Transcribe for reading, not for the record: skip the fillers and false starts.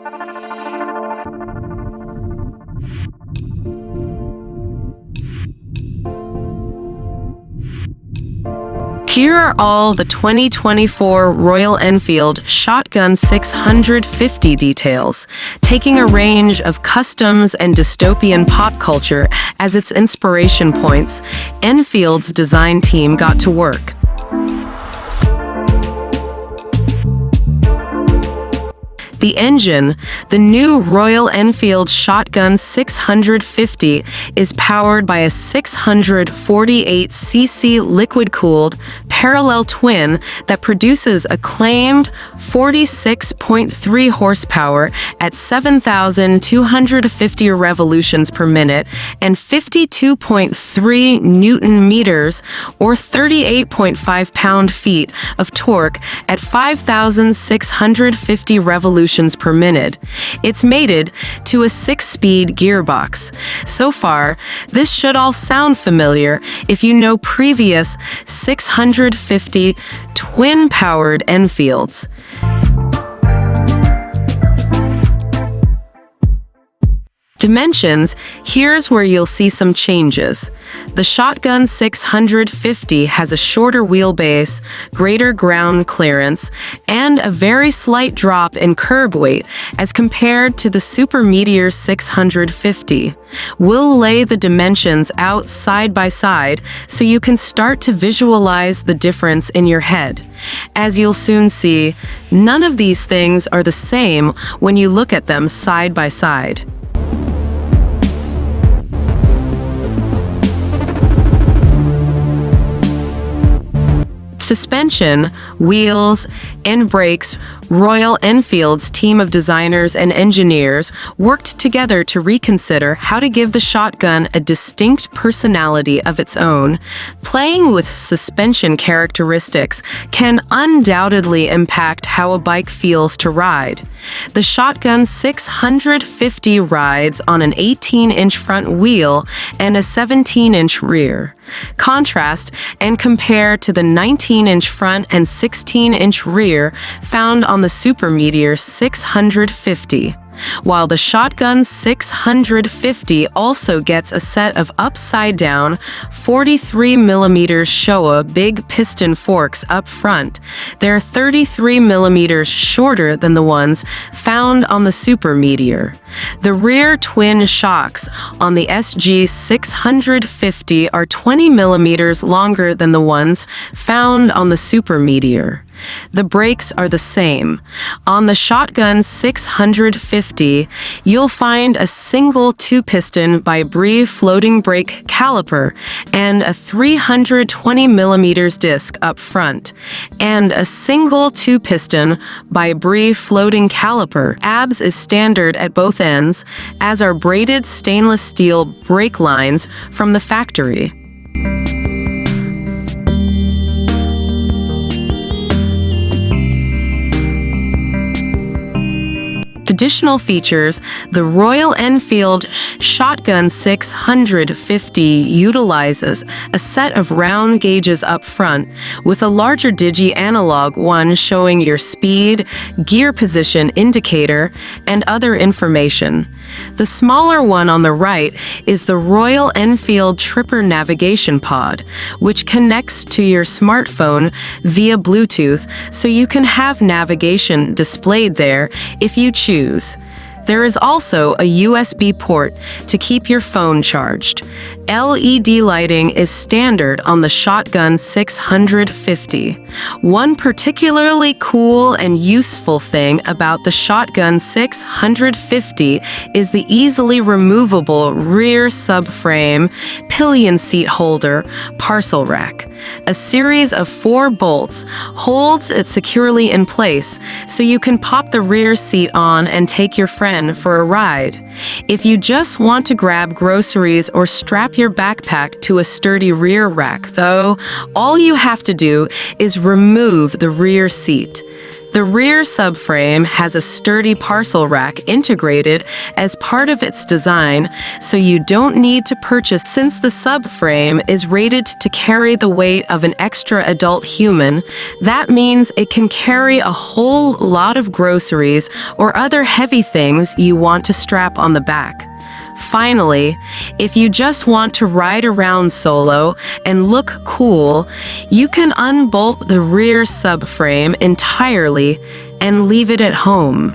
Here are all the 2024 Royal Enfield Shotgun 650 details, taking a range of customs and dystopian pop culture as its inspiration points. Enfield's design team got to work. The engine, the new Royal Enfield Shotgun 650, is powered by a 648cc liquid-cooled parallel twin that produces a claimed 46.3 horsepower at 7,250 revolutions per minute and 52.3 newton meters or 38.5 pound-feet of torque at 5,650 revolutions per minute. It's mated to a 6-speed gearbox. So far, this should all sound familiar if you know previous 650 twin-powered Enfields. Dimensions, here's where you'll see some changes. The Shotgun 650 has a shorter wheelbase, greater ground clearance, and a very slight drop in curb weight as compared to the Super Meteor 650. We'll lay the dimensions out side by side so you can start to visualize the difference in your head. As you'll soon see, none of these things are the same when you look at them side by side. Suspension, wheels, and brakes, Royal Enfield's team of designers and engineers worked together to reconsider how to give the shotgun a distinct personality of its own. Playing with suspension characteristics can undoubtedly impact how a bike feels to ride. The Shotgun 650 rides on an 18-inch front wheel and a 17-inch rear. Contrast and compare to the 19-inch front and 16-inch rear found on the Super Meteor 650. While the Shotgun 650 also gets a set of upside-down 43mm Showa big piston forks up front, they're 33mm shorter than the ones found on the Super Meteor. The rear twin shocks on the SG 650 are 20mm longer than the ones found on the Super Meteor. The brakes are the same. On the Shotgun 650, you'll find a single 2-piston by Bree floating brake caliper and a 320mm disc up front, and a single 2-piston by Bree floating caliper. ABS is standard at both ends, as are braided stainless steel brake lines from the factory. Additional features, the Royal Enfield Shotgun 650 utilizes a set of round gauges up front, with a larger digi-analog one showing your speed, gear position indicator, and other information. The smaller one on the right is the Royal Enfield Tripper Navigation Pod, which connects to your smartphone via Bluetooth so you can have navigation displayed there if you choose. There is also a USB port to keep your phone charged. LED lighting is standard on the Shotgun 650. One particularly cool and useful thing about the Shotgun 650 is the easily removable rear subframe, pillion seat holder, parcel rack. A series of 4 bolts holds it securely in place, so you can pop the rear seat on and take your friend for a ride. If you just want to grab groceries or strap your backpack to a sturdy rear rack, though, all you have to do is remove the rear seat. The rear subframe has a sturdy parcel rack integrated as part of its design, so you don't need to purchase since the subframe is rated to carry the weight of an extra adult human. That means it can carry a whole lot of groceries or other heavy things you want to strap on the back. Finally, if you just want to ride around solo and look cool, you can unbolt the rear subframe entirely and leave it at home.